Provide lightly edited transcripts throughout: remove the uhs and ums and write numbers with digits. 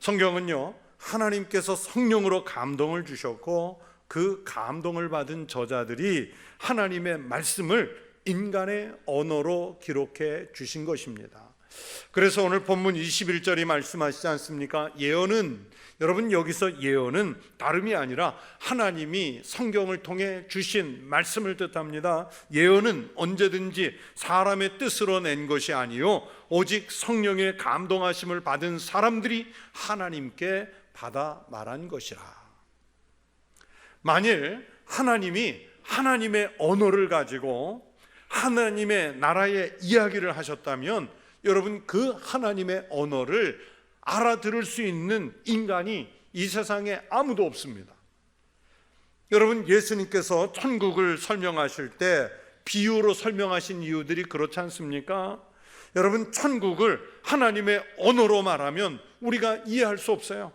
성경은요, 하나님께서 성령으로 감동을 주셨고 그 감동을 받은 저자들이 하나님의 말씀을 인간의 언어로 기록해 주신 것입니다. 그래서 오늘 본문 21절이 말씀하시지 않습니까? 예언은, 여러분 여기서 예언은 다름이 아니라 하나님이 성경을 통해 주신 말씀을 뜻합니다. 예언은 언제든지 사람의 뜻으로 낸 것이 아니요 오직 성령의 감동하심을 받은 사람들이 하나님께 받아 말한 것이라. 만일 하나님이 하나님의 언어를 가지고 하나님의 나라의 이야기를 하셨다면 여러분 그 하나님의 언어를 알아들을 수 있는 인간이 이 세상에 아무도 없습니다. 여러분 예수님께서 천국을 설명하실 때 비유로 설명하신 이유들이 그렇지 않습니까? 여러분 천국을 하나님의 언어로 말하면 우리가 이해할 수 없어요.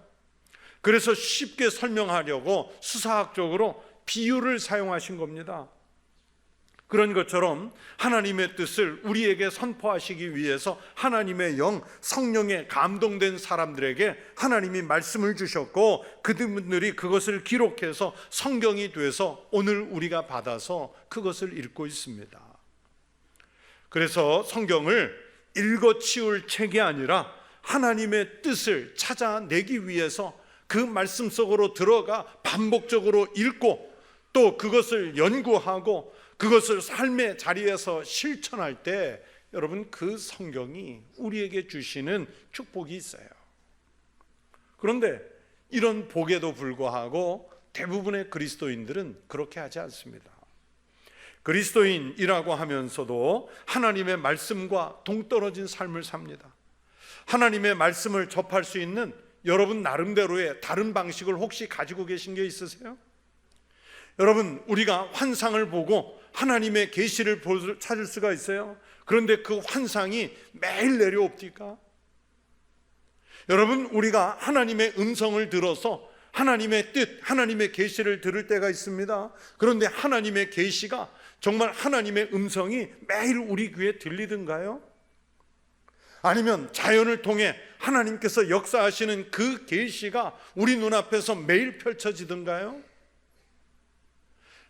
그래서 쉽게 설명하려고 수사학적으로 비유를 사용하신 겁니다. 그런 것처럼 하나님의 뜻을 우리에게 선포하시기 위해서 하나님의 영, 성령에 감동된 사람들에게 하나님이 말씀을 주셨고 그분들이 그것을 기록해서 성경이 돼서 오늘 우리가 받아서 그것을 읽고 있습니다. 그래서 성경을 읽어치울 책이 아니라 하나님의 뜻을 찾아내기 위해서 그 말씀 속으로 들어가 반복적으로 읽고 또 그것을 연구하고 그것을 삶의 자리에서 실천할 때 여러분 그 성경이 우리에게 주시는 축복이 있어요. 그런데 이런 복에도 불구하고 대부분의 그리스도인들은 그렇게 하지 않습니다. 그리스도인이라고 하면서도 하나님의 말씀과 동떨어진 삶을 삽니다. 하나님의 말씀을 접할 수 있는 여러분 나름대로의 다른 방식을 혹시 가지고 계신 게 있으세요? 여러분 우리가 환상을 보고 하나님의 계시를 찾을 수가 있어요. 그런데 그 환상이 매일 내려옵니까? 여러분 우리가 하나님의 음성을 들어서 하나님의 뜻, 하나님의 계시를 들을 때가 있습니다. 그런데 하나님의 계시가 정말 하나님의 음성이 매일 우리 귀에 들리던가요? 아니면 자연을 통해 하나님께서 역사하시는 그 계시가 우리 눈앞에서 매일 펼쳐지던가요?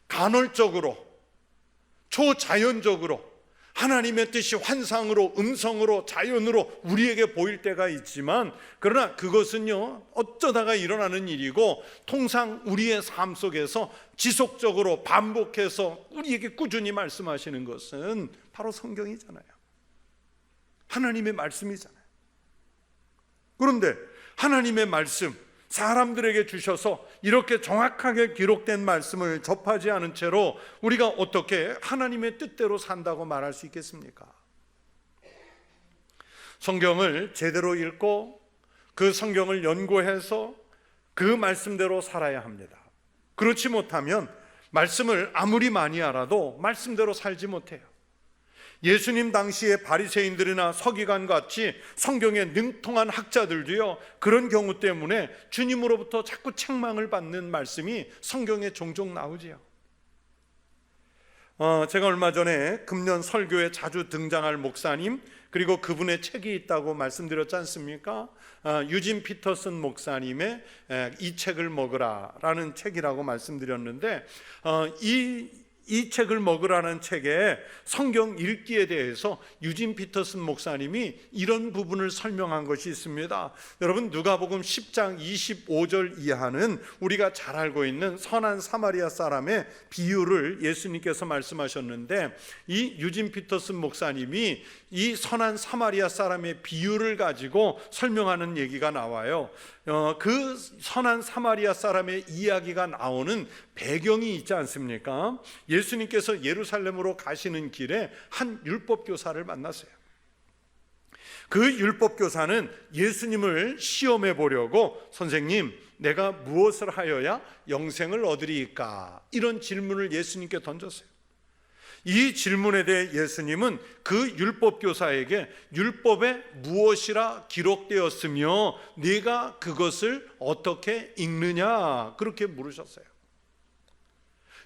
간헐적으로 초자연적으로 하나님의 뜻이 환상으로 음성으로 자연으로 우리에게 보일 때가 있지만 그러나 그것은요 어쩌다가 일어나는 일이고 통상 우리의 삶 속에서 지속적으로 반복해서 우리에게 꾸준히 말씀하시는 것은 바로 성경이잖아요. 하나님의 말씀이잖아요. 그런데 하나님의 말씀 사람들에게 주셔서 이렇게 정확하게 기록된 말씀을 접하지 않은 채로 우리가 어떻게 하나님의 뜻대로 산다고 말할 수 있겠습니까? 성경을 제대로 읽고 그 성경을 연구해서 그 말씀대로 살아야 합니다. 그렇지 못하면 말씀을 아무리 많이 알아도 말씀대로 살지 못해요. 예수님 당시의 바리새인들이나 서기관 같이 성경에 능통한 학자들도요 그런 경우 때문에 주님으로부터 자꾸 책망을 받는 말씀이 성경에 종종 나오지요. 제가 얼마 전에 금년 설교에 자주 등장할 목사님 그리고 그분의 책이 있다고 말씀드렸지 않습니까? 유진 피터슨 목사님의 이 책을 먹으라라는 책이라고 말씀드렸는데 이 책을 먹으라는 책에 성경 읽기에 대해서 유진 피터슨 목사님이 이런 부분을 설명한 것이 있습니다. 여러분 누가복음 10장 25절 이하는 우리가 잘 알고 있는 선한 사마리아 사람의 비유를 예수님께서 말씀하셨는데 이 유진 피터슨 목사님이 이 선한 사마리아 사람의 비유를 가지고 설명하는 얘기가 나와요. 그 선한 사마리아 사람의 이야기가 나오는 배경이 있지 않습니까? 예수님께서 예루살렘으로 가시는 길에 한 율법교사를 만났어요. 그 율법교사는 예수님을 시험해 보려고 선생님 내가 무엇을 하여야 영생을 얻으리이까? 이런 질문을 예수님께 던졌어요. 이 질문에 대해 예수님은 그 율법교사에게 율법에 무엇이라 기록되었으며 네가 그것을 어떻게 읽느냐 그렇게 물으셨어요.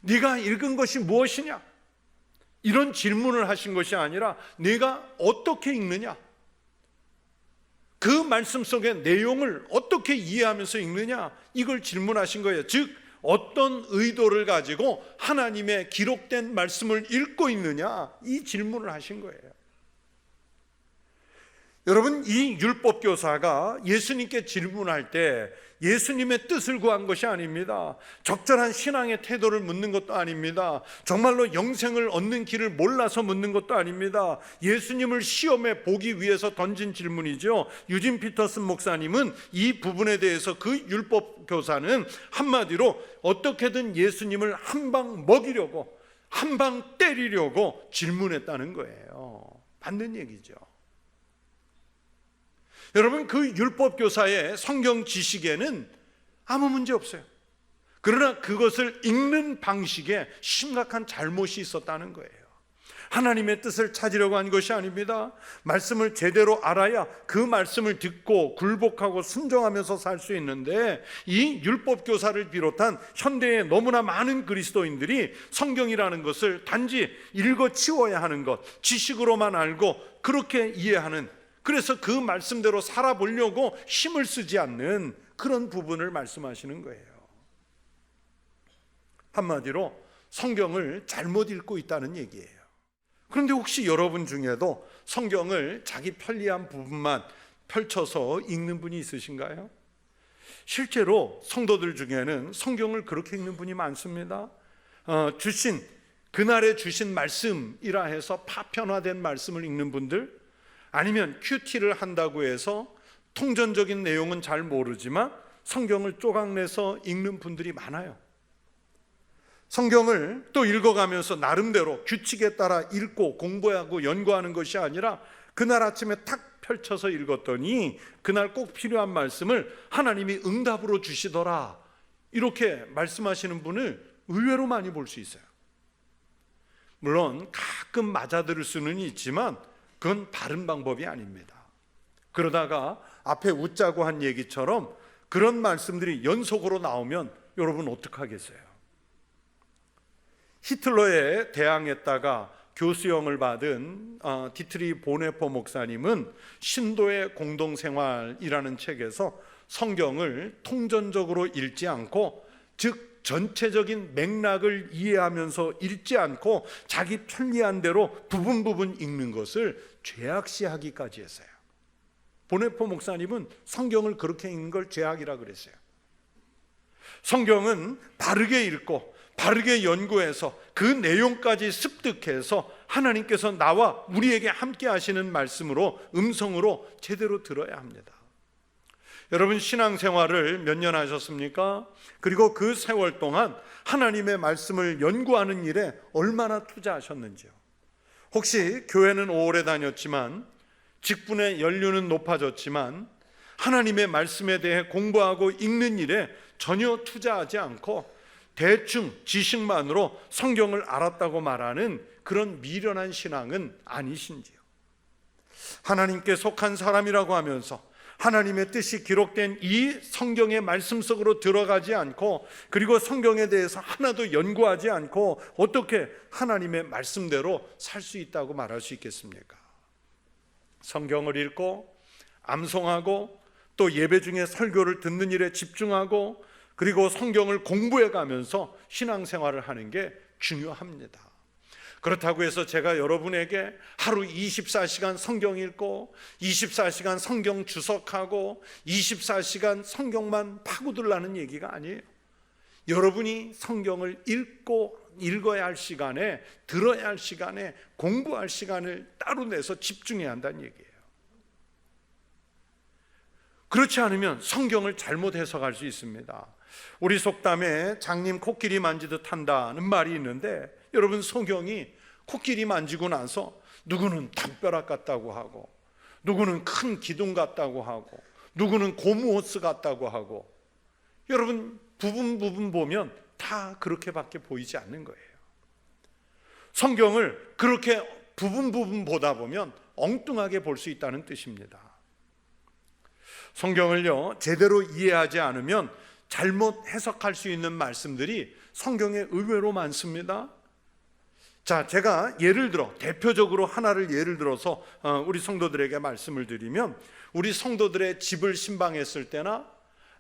네가 읽은 것이 무엇이냐? 이런 질문을 하신 것이 아니라 네가 어떻게 읽느냐? 그 말씀 속의 내용을 어떻게 어떻게 이해하면서 읽느냐? 이걸 질문하신 거예요. 즉 어떤 의도를 가지고 하나님의 기록된 말씀을 읽고 있느냐? 이 질문을 하신 거예요. 여러분, 이 율법교사가 예수님께 질문할 때 예수님의 뜻을 구한 것이 아닙니다. 적절한 신앙의 태도를 묻는 것도 아닙니다. 정말로 영생을 얻는 길을 몰라서 묻는 것도 아닙니다. 예수님을 시험해 보기 위해서 던진 질문이죠. 유진 피터슨 목사님은 이 부분에 대해서 그 율법교사는 한마디로 어떻게든 예수님을 한 방 먹이려고, 한 방 때리려고 질문했다는 거예요. 맞는 얘기죠. 여러분, 그 율법교사의 성경 지식에는 아무 문제 없어요. 그러나 그것을 읽는 방식에 심각한 잘못이 있었다는 거예요. 하나님의 뜻을 찾으려고 한 것이 아닙니다. 말씀을 제대로 알아야 그 말씀을 듣고 굴복하고 순종하면서 살 수 있는데, 이 율법교사를 비롯한 현대의 너무나 많은 그리스도인들이 성경이라는 것을 단지 읽어치워야 하는 것, 지식으로만 알고 그렇게 이해하는, 그래서 그 말씀대로 살아보려고 힘을 쓰지 않는 그런 부분을 말씀하시는 거예요. 한마디로 성경을 잘못 읽고 있다는 얘기예요. 그런데 혹시 여러분 중에도 성경을 자기 편리한 부분만 펼쳐서 읽는 분이 있으신가요? 실제로 성도들 중에는 성경을 그렇게 읽는 분이 많습니다. 그날에 주신 말씀이라 해서 파편화된 말씀을 읽는 분들, 아니면 큐티를 한다고 해서 통전적인 내용은 잘 모르지만 성경을 쪼각내서 읽는 분들이 많아요. 성경을 또 읽어가면서 나름대로 규칙에 따라 읽고 공부하고 연구하는 것이 아니라 그날 아침에 탁 펼쳐서 읽었더니 그날 꼭 필요한 말씀을 하나님이 응답으로 주시더라, 이렇게 말씀하시는 분을 의외로 많이 볼 수 있어요. 물론 가끔 맞아들을 수는 있지만 그건 바른 방법이 아닙니다. 그러다가 앞에 웃자고 한 얘기처럼 그런 말씀들이 연속으로 나오면 여러분 어떡하겠어요? 히틀러에 대항했다가 교수형을 받은 디트리 보네퍼 목사님은 신도의 공동생활이라는 책에서 성경을 통전적으로 읽지 않고, 즉 전체적인 맥락을 이해하면서 읽지 않고 자기 편리한 대로 부분 읽는 것을 죄악시하기까지 했어요. 보네퍼 목사님은 성경을 그렇게 읽는 걸 죄악이라 그랬어요. 성경은 바르게 읽고 바르게 연구해서 그 내용까지 습득해서 하나님께서 나와 우리에게 함께 하시는 말씀으로, 음성으로 제대로 들어야 합니다. 여러분, 신앙생활을 몇 년 하셨습니까? 그리고 그 세월 동안 하나님의 말씀을 연구하는 일에 얼마나 투자하셨는지요? 혹시 교회는 오래 다녔지만, 직분의 연륜은 높아졌지만 하나님의 말씀에 대해 공부하고 읽는 일에 전혀 투자하지 않고 대충 지식만으로 성경을 알았다고 말하는 그런 미련한 신앙은 아니신지요? 하나님께 속한 사람이라고 하면서 하나님의 뜻이 기록된 이 성경의 말씀 속으로 들어가지 않고, 그리고 성경에 대해서 하나도 연구하지 않고 어떻게 하나님의 말씀대로 살 수 있다고 말할 수 있겠습니까? 성경을 읽고 암송하고 또 예배 중에 설교를 듣는 일에 집중하고, 그리고 성경을 공부해 가면서 신앙생활을 하는 게 중요합니다. 그렇다고 해서 제가 여러분에게 하루 24시간 성경 읽고 24시간 성경 주석하고 24시간 성경만 파고들라는 얘기가 아니에요. 여러분이 성경을 읽어야 할 시간에, 들어야 할 시간에, 공부할 시간을 따로 내서 집중해야 한다는 얘기예요. 그렇지 않으면 성경을 잘못 해석할 수 있습니다. 우리 속담에 장님 코끼리 만지듯 한다는 말이 있는데, 여러분, 성경이 코끼리 만지고 나서 누구는 담벼락 같다고 하고, 누구는 큰 기둥 같다고 하고, 누구는 고무호스 같다고 하고, 여러분 부분 보면 다 그렇게밖에 보이지 않는 거예요. 성경을 그렇게 부분 보다 보면 엉뚱하게 볼 수 있다는 뜻입니다. 성경을요, 제대로 이해하지 않으면 잘못 해석할 수 있는 말씀들이 성경에 의외로 많습니다. 자, 제가 예를 들어 대표적으로 하나를 예를 들어서 우리 성도들에게 말씀을 드리면, 우리 성도들의 집을 신방했을 때나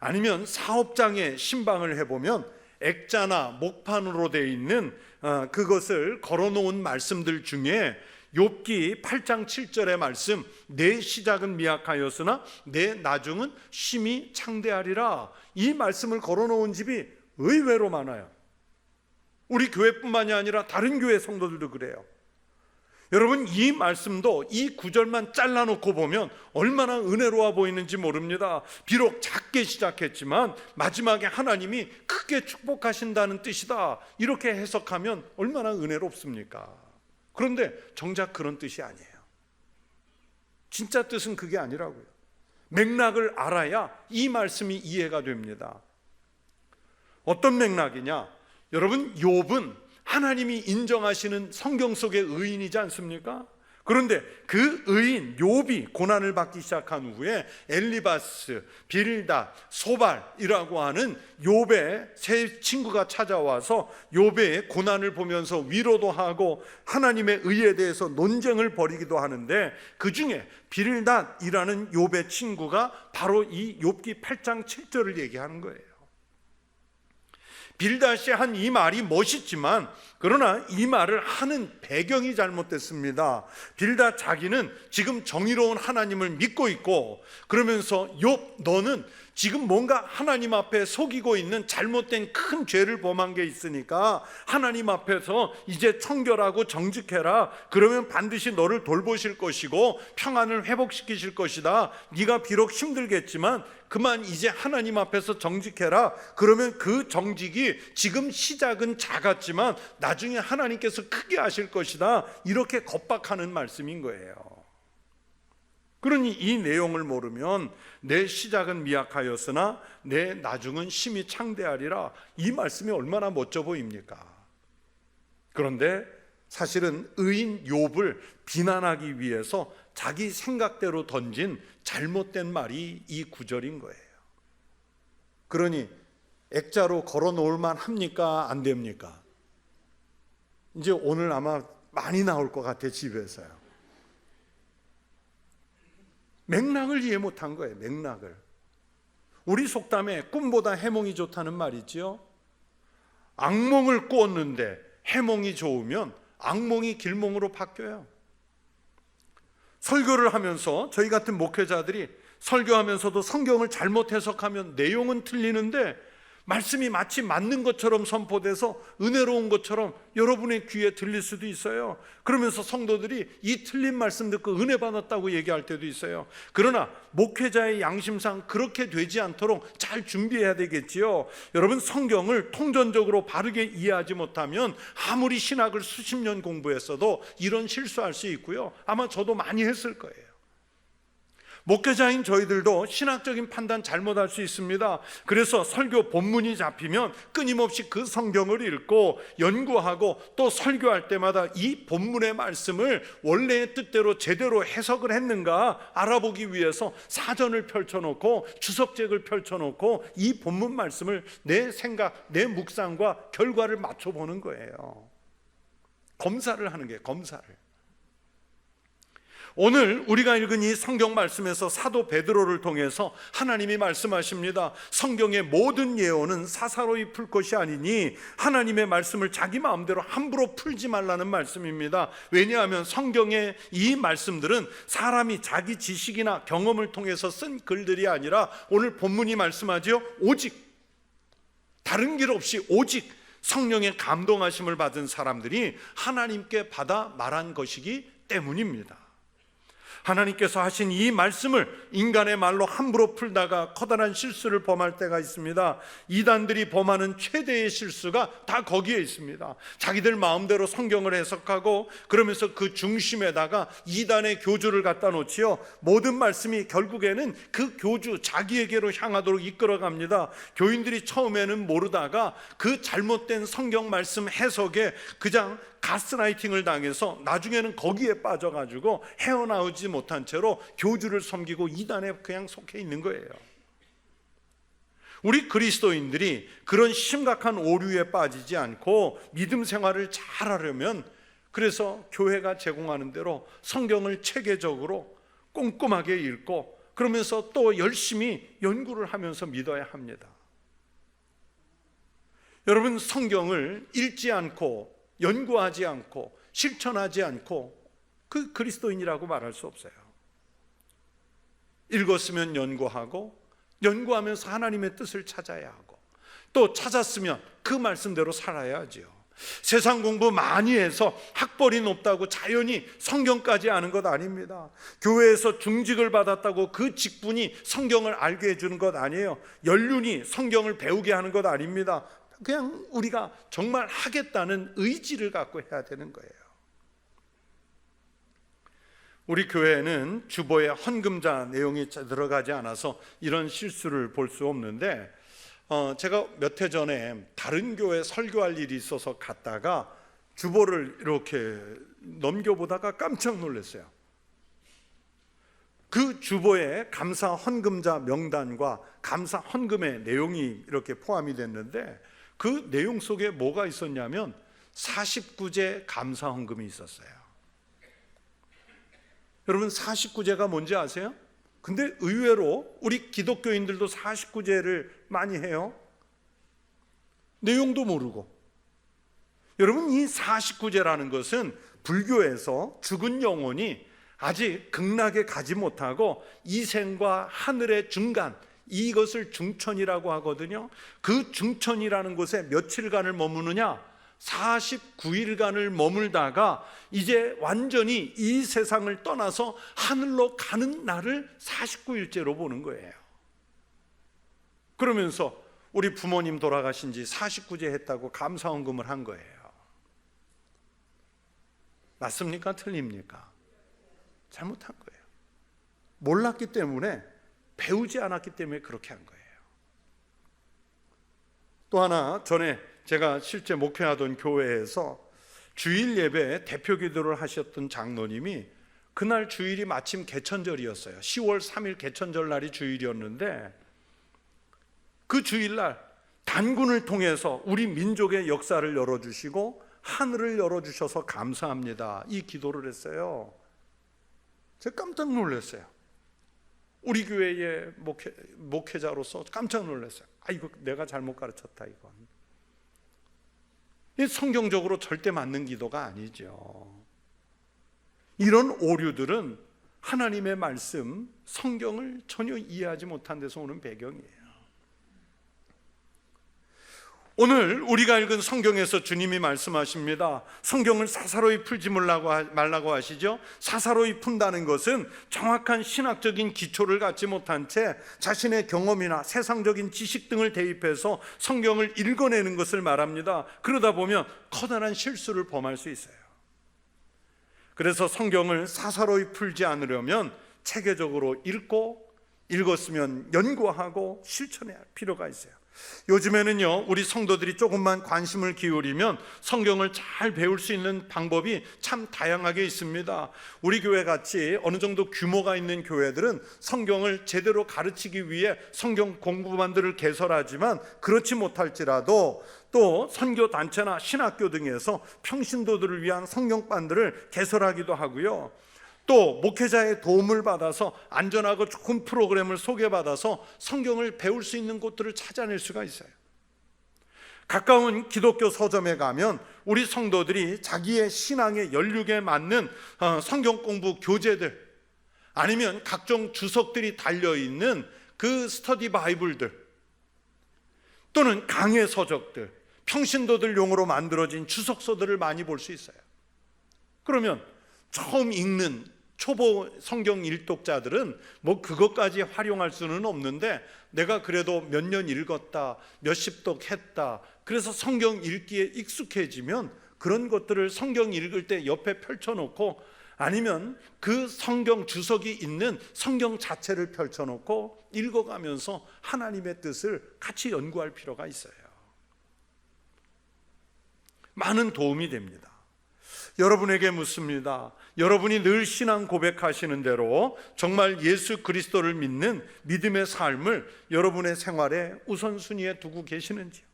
아니면 사업장에 신방을 해보면 액자나 목판으로 되어 있는 그것을 걸어놓은 말씀들 중에 욥기 8장 7절의 말씀, 내 시작은 미약하였으나 내 나중은 심히 창대하리라, 이 말씀을 걸어놓은 집이 의외로 많아요. 우리 교회뿐만이 아니라 다른 교회 성도들도 그래요. 여러분, 이 말씀도 이 구절만 잘라놓고 보면 얼마나 은혜로워 보이는지 모릅니다. 비록 작게 시작했지만 마지막에 하나님이 크게 축복하신다는 뜻이다, 이렇게 해석하면 얼마나 은혜롭습니까? 그런데 정작 그런 뜻이 아니에요. 진짜 뜻은 그게 아니라고요. 맥락을 알아야 이 말씀이 이해가 됩니다. 어떤 맥락이냐? 여러분, 욥은 하나님이 인정하시는 성경 속의 의인이지 않습니까? 그런데 그 의인 욥이 고난을 받기 시작한 후에 엘리바스, 빌닷, 소발이라고 하는 욥의 세 친구가 찾아와서 욥의 고난을 보면서 위로도 하고 하나님의 의에 대해서 논쟁을 벌이기도 하는데, 그 중에 빌닷이라는 욥의 친구가 바로 이 욥기 8장 7절을 얘기하는 거예요. 빌닷이 한 이 말이 멋있지만 그러나 이 말을 하는 배경이 잘못됐습니다. 빌닷 자기는 지금 정의로운 하나님을 믿고 있고, 그러면서 욥, 너는 지금 뭔가 하나님 앞에 속이고 있는 잘못된 큰 죄를 범한 게 있으니까 하나님 앞에서 이제 청결하고 정직해라. 그러면 반드시 너를 돌보실 것이고 평안을 회복시키실 것이다. 네가 비록 힘들겠지만 그만 이제 하나님 앞에서 정직해라. 그러면 그 정직이 지금 시작은 작았지만 나중에 하나님께서 크게 하실 것이다. 이렇게 겁박하는 말씀인 거예요. 그러니 이 내용을 모르면 내 시작은 미약하였으나 내 나중은 심히 창대하리라, 이 말씀이 얼마나 멋져 보입니까? 그런데 사실은 의인 욥을 비난하기 위해서 자기 생각대로 던진 잘못된 말이 이 구절인 거예요. 그러니 액자로 걸어 놓을 만 합니까? 안 됩니까? 이제 오늘 아마 많이 나올 것 같아, 집에서요. 맥락을 이해 못한 거예요. 맥락을. 우리 속담에 꿈보다 해몽이 좋다는 말이지요. 악몽을 꾸었는데 해몽이 좋으면 악몽이 길몽으로 바뀌어요. 설교를 하면서 저희 같은 목회자들이 설교하면서도 성경을 잘못 해석하면 내용은 틀리는데 말씀이 마치 맞는 것처럼 선포돼서 은혜로운 것처럼 여러분의 귀에 들릴 수도 있어요. 그러면서 성도들이 이 틀린 말씀 듣고 은혜 받았다고 얘기할 때도 있어요. 그러나 목회자의 양심상 그렇게 되지 않도록 잘 준비해야 되겠지요. 여러분, 성경을 통전적으로 바르게 이해하지 못하면 아무리 신학을 수십 년 공부했어도 이런 실수할 수 있고요. 아마 저도 많이 했을 거예요. 목회자인 저희들도 신학적인 판단 잘못할 수 있습니다. 그래서 설교 본문이 잡히면 끊임없이 그 성경을 읽고 연구하고 또 설교할 때마다 이 본문의 말씀을 원래의 뜻대로 제대로 해석을 했는가 알아보기 위해서 사전을 펼쳐놓고 주석책을 펼쳐놓고 이 본문 말씀을 내 생각, 내 묵상과 결과를 맞춰보는 거예요. 검사를 하는 거예요. 검사를. 오늘 우리가 읽은 이 성경 말씀에서 사도 베드로를 통해서 하나님이 말씀하십니다. 성경의 모든 예언은 사사로이 풀 것이 아니니 하나님의 말씀을 자기 마음대로 함부로 풀지 말라는 말씀입니다. 왜냐하면 성경의 이 말씀들은 사람이 자기 지식이나 경험을 통해서 쓴 글들이 아니라 오늘 본문이 말씀하죠. 오직 다른 길 없이 오직 성령의 감동하심을 받은 사람들이 하나님께 받아 말한 것이기 때문입니다. 하나님께서 하신 이 말씀을 인간의 말로 함부로 풀다가 커다란 실수를 범할 때가 있습니다. 이단들이 범하는 최대의 실수가 다 거기에 있습니다. 자기들 마음대로 성경을 해석하고 그러면서 그 중심에다가 이단의 교주를 갖다 놓지요. 모든 말씀이 결국에는 그 교주 자기에게로 향하도록 이끌어갑니다. 교인들이 처음에는 모르다가 그 잘못된 성경 말씀 해석에 그냥 가스라이팅을 당해서 나중에는 거기에 빠져가지고 헤어나오지 못한 채로 교주를 섬기고 이단에 그냥 속해 있는 거예요. 우리 그리스도인들이 그런 심각한 오류에 빠지지 않고 믿음 생활을 잘하려면 그래서 교회가 제공하는 대로 성경을 체계적으로 꼼꼼하게 읽고 그러면서 또 열심히 연구를 하면서 믿어야 합니다. 여러분, 성경을 읽지 않고 연구하지 않고 실천하지 않고 그 그리스도인이라고 말할 수 없어요. 읽었으면 연구하고, 연구하면서 하나님의 뜻을 찾아야 하고, 또 찾았으면 그 말씀대로 살아야지요. 세상 공부 많이 해서 학벌이 높다고 자연히 성경까지 아는 것 아닙니다. 교회에서 중직을 받았다고 그 직분이 성경을 알게 해주는 것 아니에요. 연륜이 성경을 배우게 하는 것 아닙니다. 그냥 우리가 정말 하겠다는 의지를 갖고 해야 되는 거예요. 우리 교회는 주보에 헌금자 내용이 들어가지 않아서 이런 실수를 볼 수 없는데, 제가 몇 해 전에 다른 교회 설교할 일이 있어서 갔다가 주보를 이렇게 넘겨보다가 깜짝 놀랐어요. 그 주보에 감사 헌금자 명단과 감사 헌금의 내용이 이렇게 포함이 됐는데, 그 내용 속에 뭐가 있었냐면 49제 감사 헌금이 있었어요. 여러분, 49제가 뭔지 아세요? 근데 의외로 우리 기독교인들도 49제를 많이 해요. 내용도 모르고. 여러분, 이 49제라는 것은 불교에서 죽은 영혼이 아직 극락에 가지 못하고 이생과 하늘의 중간, 이것을 중천이라고 하거든요. 그 중천이라는 곳에 며칠간을 머무느냐? 49일간을 머물다가 이제 완전히 이 세상을 떠나서 하늘로 가는 날을 49일째로 보는 거예요. 그러면서 우리 부모님 돌아가신 지 49제 했다고 감사헌금을 한 거예요. 맞습니까? 틀립니까? 잘못한 거예요. 몰랐기 때문에, 배우지 않았기 때문에 그렇게 한 거예요. 또 하나, 전에 제가 실제 목회하던 교회에서 주일 예배 대표 기도를 하셨던 장로님이, 그날 주일이 마침 개천절이었어요. 10월 3일 개천절 날이 주일이었는데, 그 주일날 단군을 통해서 우리 민족의 역사를 열어주시고 하늘을 열어주셔서 감사합니다, 이 기도를 했어요. 제가 깜짝 놀랐어요. 우리 교회의 목회자로서 깜짝 놀랐어요. 이거 내가 잘못 가르쳤다, 이건. 이 성경적으로 절대 맞는 기도가 아니죠. 이런 오류들은 하나님의 말씀, 성경을 전혀 이해하지 못한 데서 오는 배경이에요. 오늘 우리가 읽은 성경에서 주님이 말씀하십니다. 성경을 사사로이 풀지 말라고 하시죠. 사사로이 푼다는 것은 정확한 신학적인 기초를 갖지 못한 채 자신의 경험이나 세상적인 지식 등을 대입해서 성경을 읽어내는 것을 말합니다. 그러다 보면 커다란 실수를 범할 수 있어요. 그래서 성경을 사사로이 풀지 않으려면 체계적으로 읽고, 읽었으면 연구하고 실천해야 할 필요가 있어요. 요즘에는요, 우리 성도들이 조금만 관심을 기울이면 성경을 잘 배울 수 있는 방법이 참 다양하게 있습니다. 우리 교회 같이 어느 정도 규모가 있는 교회들은 성경을 제대로 가르치기 위해 성경 공부반들을 개설하지만, 그렇지 못할지라도 또 선교단체나 신학교 등에서 평신도들을 위한 성경반들을 개설하기도 하고요, 또 목회자의 도움을 받아서 안전하고 좋은 프로그램을 소개받아서 성경을 배울 수 있는 곳들을 찾아낼 수가 있어요. 가까운 기독교 서점에 가면 우리 성도들이 자기의 신앙의 연륜에 맞는 성경 공부 교재들, 아니면 각종 주석들이 달려있는 그 스터디 바이블들, 또는 강해 서적들, 평신도들 용으로 만들어진 주석서들을 많이 볼 수 있어요. 그러면 처음 읽는 초보 성경 일독자들은 뭐 그것까지 활용할 수는 없는데, 내가 그래도 몇 년 읽었다, 몇십 독 했다, 그래서 성경 읽기에 익숙해지면 그런 것들을 성경 읽을 때 옆에 펼쳐놓고, 아니면 그 성경 주석이 있는 성경 자체를 펼쳐놓고 읽어가면서 하나님의 뜻을 같이 연구할 필요가 있어요. 많은 도움이 됩니다. 여러분에게 묻습니다. 여러분이 늘 신앙 고백하시는 대로 정말 예수 그리스도를 믿는 믿음의 삶을 여러분의 생활에 우선순위에 두고 계시는지요?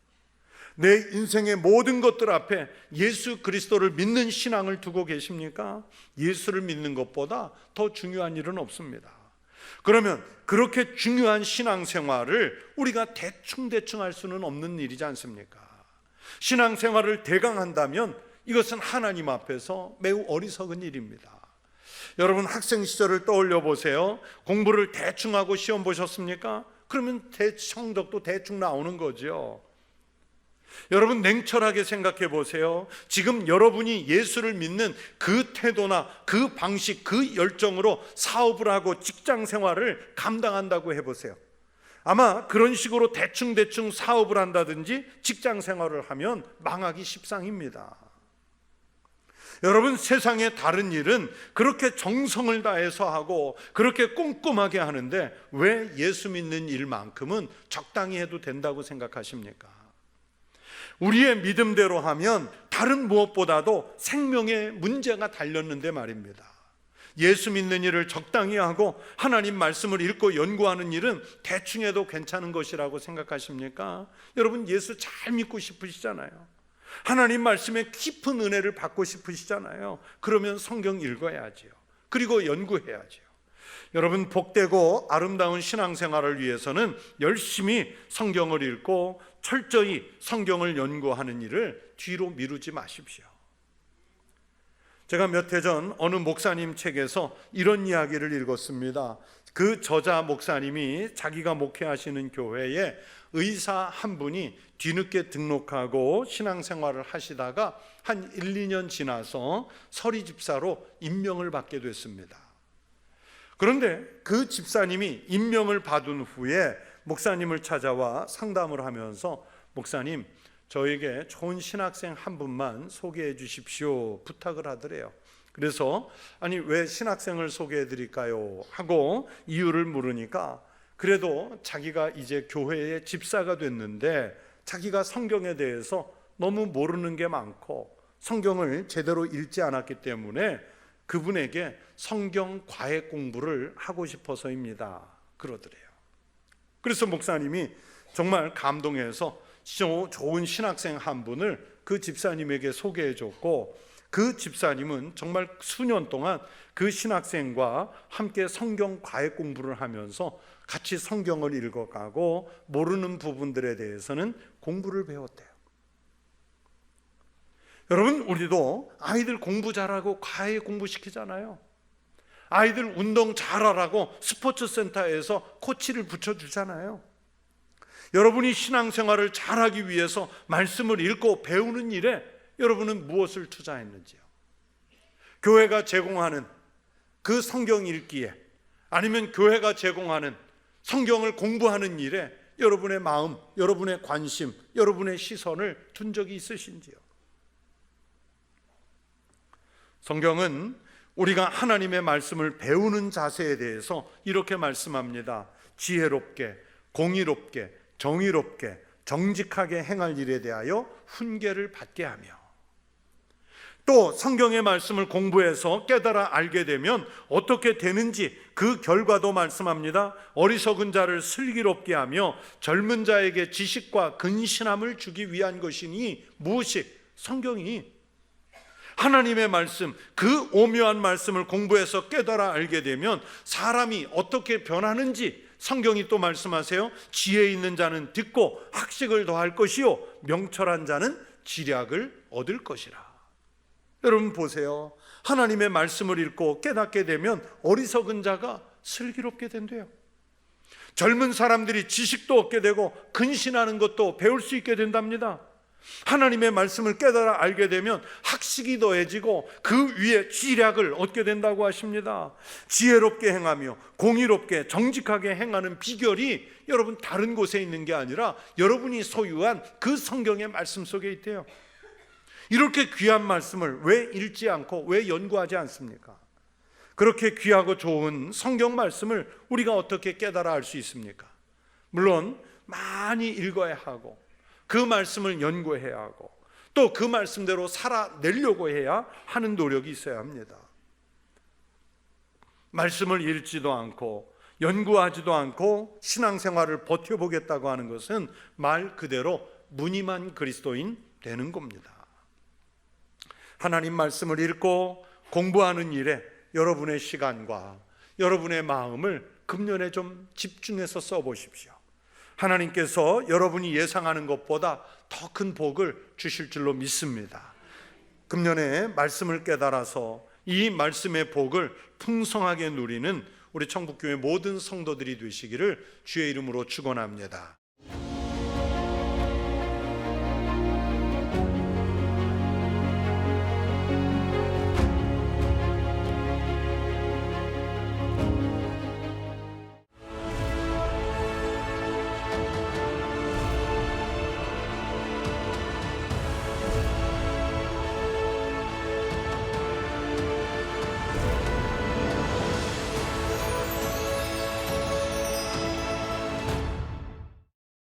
내 인생의 모든 것들 앞에 예수 그리스도를 믿는 신앙을 두고 계십니까? 예수를 믿는 것보다 더 중요한 일은 없습니다. 그러면 그렇게 중요한 신앙생활을 우리가 대충 할 수는 없는 일이지 않습니까? 신앙생활을 대강한다면 이것은 하나님 앞에서 매우 어리석은 일입니다. 여러분, 학생 시절을 떠올려 보세요. 공부를 대충 하고 시험 보셨습니까? 그러면 성적도 대충 나오는 거죠. 여러분, 냉철하게 생각해 보세요. 지금 여러분이 예수를 믿는 그 태도나 그 방식, 그 열정으로 사업을 하고 직장 생활을 감당한다고 해보세요. 아마 그런 식으로 대충 사업을 한다든지 직장 생활을 하면 망하기 십상입니다. 여러분, 세상의 다른 일은 그렇게 정성을 다해서 하고 그렇게 꼼꼼하게 하는데 왜 예수 믿는 일만큼은 적당히 해도 된다고 생각하십니까? 우리의 믿음대로 하면 다른 무엇보다도 생명에 문제가 달렸는데 말입니다. 예수 믿는 일을 적당히 하고 하나님 말씀을 읽고 연구하는 일은 대충 해도 괜찮은 것이라고 생각하십니까? 여러분, 예수 잘 믿고 싶으시잖아요. 하나님 말씀에 깊은 은혜를 받고 싶으시잖아요. 그러면 성경 읽어야지요. 그리고 연구해야지요. 여러분, 복되고 아름다운 신앙생활을 위해서는 열심히 성경을 읽고 철저히 성경을 연구하는 일을 뒤로 미루지 마십시오. 제가 몇 해 전 어느 목사님 책에서 이런 이야기를 읽었습니다. 그 저자 목사님이 자기가 목회하시는 교회에 의사 한 분이 뒤늦게 등록하고 신앙생활을 하시다가 한 1, 2년 지나서 서리 집사로 임명을 받게 됐습니다. 그런데 그 집사님이 임명을 받은 후에 목사님을 찾아와 상담을 하면서 목사님, 저에게 좋은 신학생 한 분만 소개해 주십시오 부탁을 하더래요. 그래서 아니 왜 신학생을 소개해 드릴까요? 하고 이유를 물으니까 그래도 자기가 이제 교회의 집사가 됐는데 자기가 성경에 대해서 너무 모르는 게 많고 성경을 제대로 읽지 않았기 때문에 그분에게 성경 과외 공부를 하고 싶어서입니다 그러더래요. 그래서 목사님이 정말 감동해서 좋은 신학생 한 분을 그 집사님에게 소개해 줬고 그 집사님은 정말 수년 동안 그 신학생과 함께 성경 과외 공부를 하면서 같이 성경을 읽어가고 모르는 부분들에 대해서는 공부를 배웠대요. 여러분, 우리도 아이들 공부 잘하고 과외 공부시키잖아요. 아이들 운동 잘하라고 스포츠 센터에서 코치를 붙여주잖아요. 여러분이 신앙생활을 잘하기 위해서 말씀을 읽고 배우는 일에 여러분은 무엇을 투자했는지요? 교회가 제공하는 그 성경 읽기에 아니면 교회가 제공하는 성경을 공부하는 일에 여러분의 마음, 여러분의 관심, 여러분의 시선을 둔 적이 있으신지요? 성경은 우리가 하나님의 말씀을 배우는 자세에 대해서 이렇게 말씀합니다. 지혜롭게, 공의롭게, 정의롭게, 정직하게 행할 일에 대하여 훈계를 받게 하며, 또 성경의 말씀을 공부해서 깨달아 알게 되면 어떻게 되는지 그 결과도 말씀합니다. 어리석은 자를 슬기롭게 하며 젊은 자에게 지식과 근신함을 주기 위한 것이니 무엇이? 성경이 하나님의 말씀, 그 오묘한 말씀을 공부해서 깨달아 알게 되면 사람이 어떻게 변하는지 성경이 또 말씀하세요. 지혜 있는 자는 듣고 학식을 더할 것이요 명철한 자는 지략을 얻을 것이라. 여러분 보세요. 하나님의 말씀을 읽고 깨닫게 되면 어리석은 자가 슬기롭게 된대요. 젊은 사람들이 지식도 얻게 되고 근신하는 것도 배울 수 있게 된답니다. 하나님의 말씀을 깨달아 알게 되면 학식이 더해지고 그 위에 지략을 얻게 된다고 하십니다. 지혜롭게 행하며 공의롭게 정직하게 행하는 비결이 여러분 다른 곳에 있는 게 아니라 여러분이 소유한 그 성경의 말씀 속에 있대요. 이렇게 귀한 말씀을 왜 읽지 않고 왜 연구하지 않습니까? 그렇게 귀하고 좋은 성경 말씀을 우리가 어떻게 깨달아 알 수 있습니까? 물론 많이 읽어야 하고 그 말씀을 연구해야 하고 또 그 말씀대로 살아내려고 해야 하는 노력이 있어야 합니다. 말씀을 읽지도 않고 연구하지도 않고 신앙생활을 버텨보겠다고 하는 것은 말 그대로 무늬만 그리스도인 되는 겁니다. 하나님 말씀을 읽고 공부하는 일에 여러분의 시간과 여러분의 마음을 금년에 좀 집중해서 써보십시오. 하나님께서 여러분이 예상하는 것보다 더 큰 복을 주실 줄로 믿습니다. 금년에 말씀을 깨달아서 이 말씀의 복을 풍성하게 누리는 우리 청북교회 모든 성도들이 되시기를 주의 이름으로 축원합니다.